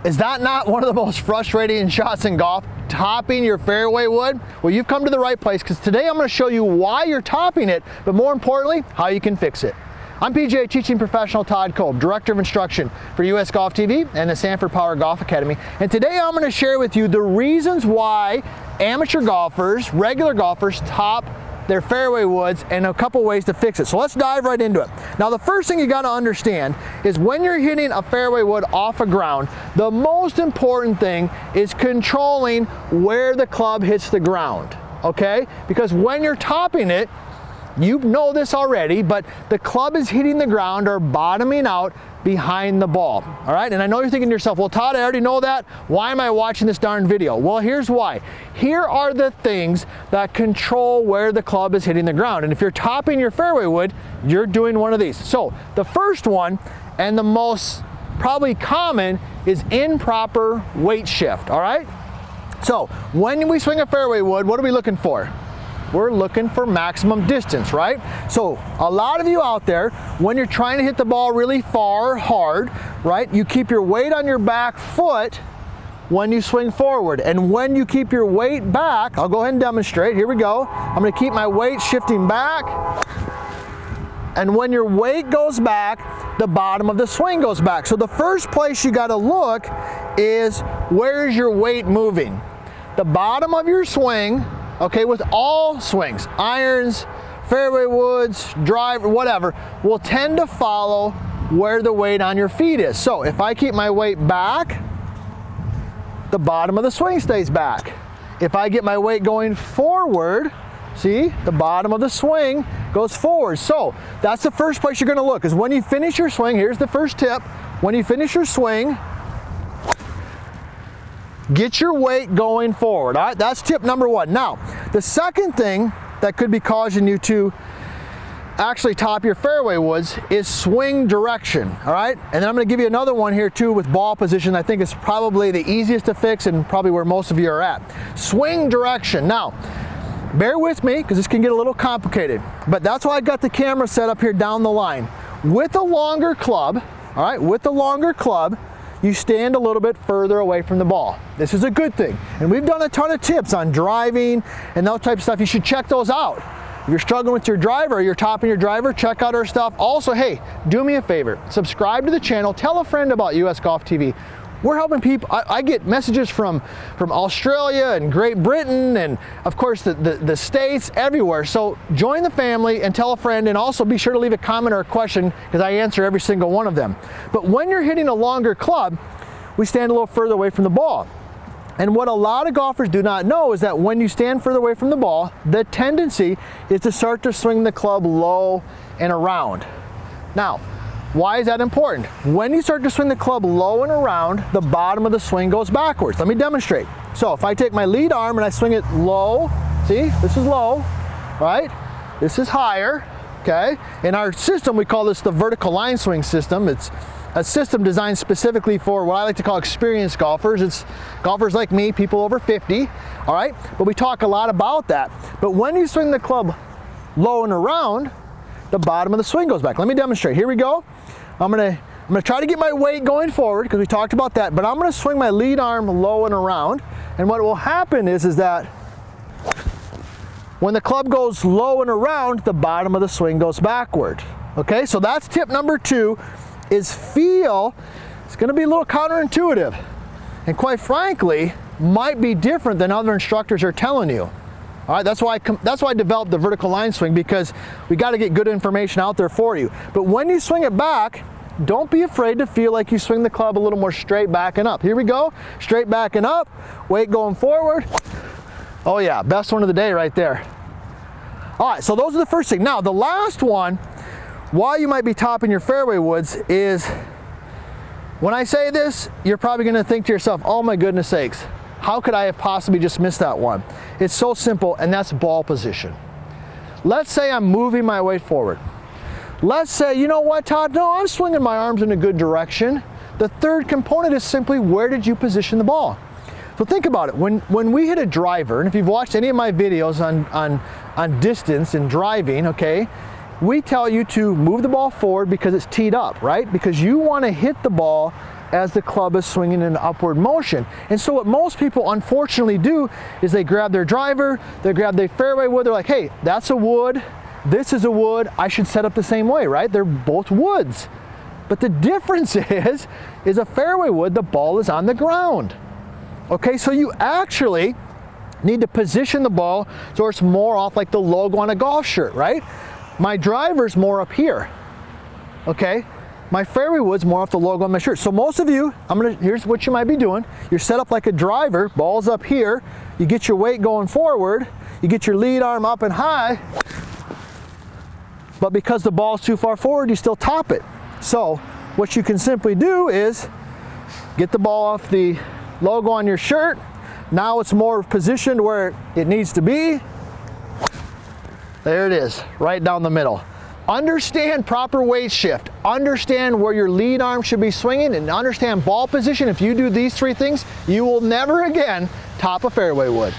Is that not one of the most frustrating shots in golf? Topping your fairway wood? Well, you've come to the right place, because today I'm going to show you why you're topping it, but more importantly, how you can fix it. I'm PGA teaching professional Todd Kolb, Director of Instruction for US Golf TV and the Sanford Power Golf Academy. And today I'm going to share with you the reasons why amateur golfers, regular golfers, top their fairway woods and a couple ways to fix it. So let's dive right into it. Now, the first thing you got to understand is when you're hitting a fairway wood off a ground, the most important thing is controlling where the club hits the ground, okay? Because when you're topping it, you know this already, but the club is hitting the ground or bottoming out behind the ball, all right? And I know you're thinking to yourself, well, Todd, I already know that. Why am I watching this darn video? Well, here's why. Here are the things that control where the club is hitting the ground. And if you're topping your fairway wood, you're doing one of these. So the first one, and the most probably common, is improper weight shift, all right? So when we swing a fairway wood, what are we looking for? We're looking for maximum distance, right? So a lot of you out there, when you're trying to hit the ball really far, hard, right, you keep your weight on your back foot when you swing forward. And when you keep your weight back, I'll go ahead and demonstrate. Here we go. I'm going to keep my weight shifting back. And when your weight goes back, the bottom of the swing goes back. So the first place you got to look is, where is your weight moving? The bottom of your swing, okay, with all swings, irons, fairway woods, driver, whatever, will tend to follow where the weight on your feet is. So if I keep my weight back, the bottom of the swing stays back. If I get my weight going forward, see, the bottom of the swing goes forward. So that's the first place you're gonna look, is when you finish your swing. Here's the first tip. When you finish your swing, get your weight going forward, all right? That's tip number one. Now, the second thing that could be causing you to actually top your fairway woods is swing direction, all right? And then I'm gonna give you another one here too with ball position. I think it's probably the easiest to fix and probably where most of you are at. Swing direction. Now, bear with me, because this can get a little complicated, but that's why I got the camera set up here down the line. With a longer club, all right, with the longer club, you stand a little bit further away from the ball. This is a good thing. And we've done a ton of tips on driving and that type of stuff. You should check those out. If you're struggling with your driver, or you're topping your driver, check out our stuff. Also, hey, do me a favor, subscribe to the channel, tell a friend about US Golf TV. We're helping people. I get messages from Australia and Great Britain and of course the States, everywhere. So join the family and tell a friend, and also be sure to leave a comment or a question, because I answer every single one of them. But when you're hitting a longer club, we stand a little further away from the ball. And what a lot of golfers do not know is that when you stand further away from the ball, the tendency is to start to swing the club low and around. Now, why is that important? When you start to swing the club low and around, the bottom of the swing goes backwards. Let me demonstrate. So if I take my lead arm and I swing it low, see, this is low, right? This is higher, okay? In our system, we call this the vertical line swing system. It's a system designed specifically for what I like to call experienced golfers. It's golfers like me, people over 50, all right? But we talk a lot about that. But when you swing the club low and around, the bottom of the swing goes back. Let me demonstrate. Here we go. I'm gonna try to get my weight going forward, because we talked about that, but I'm gonna swing my lead arm low and around. And what will happen is that when the club goes low and around, the bottom of the swing goes backward. Okay, so that's tip number two, is feel. It's gonna be a little counterintuitive, and quite frankly, might be different than other instructors are telling you. All right, that's why I developed the vertical line swing, because we got to get good information out there for you. But when you swing it back, don't be afraid to feel like you swing the club a little more straight back and up. Here we go, straight back and up, weight going forward. Oh yeah, best one of the day right there. All right, so those are the first thing. Now, the last one, why you might be topping your fairway woods, is when I say this, you're probably going to think to yourself, oh my goodness sakes, how could I have possibly just missed that one? It's so simple, and that's ball position. Let's say I'm moving my weight forward. Let's say, you know what, Todd? No, I'm swinging my arms in a good direction. The third component is simply, where did you position the ball? So think about it. When we hit a driver, and if you've watched any of my videos on distance and driving, okay, we tell you to move the ball forward because it's teed up, right? Because you want to hit the ball as the club is swinging in an upward motion. And so what most people unfortunately do is they grab their driver, they grab their fairway wood, they're like, hey, that's a wood, this is a wood, I should set up the same way, right? They're both woods. But the difference is a fairway wood, the ball is on the ground. Okay, so you actually need to position the ball so it's more off like the logo on a golf shirt, right? My driver's more up here, okay? My fairway wood's more off the logo on my shirt. So most of you, here's what you might be doing. You're set up like a driver, ball's up here, you get your weight going forward, you get your lead arm up and high, but because the ball's too far forward, you still top it. So what you can simply do is get the ball off the logo on your shirt. Now it's more positioned where it needs to be. There it is, right down the middle. Understand proper weight shift. Understand where your lead arm should be swinging and understand ball position. If you do these three things, you will never again top a fairway wood.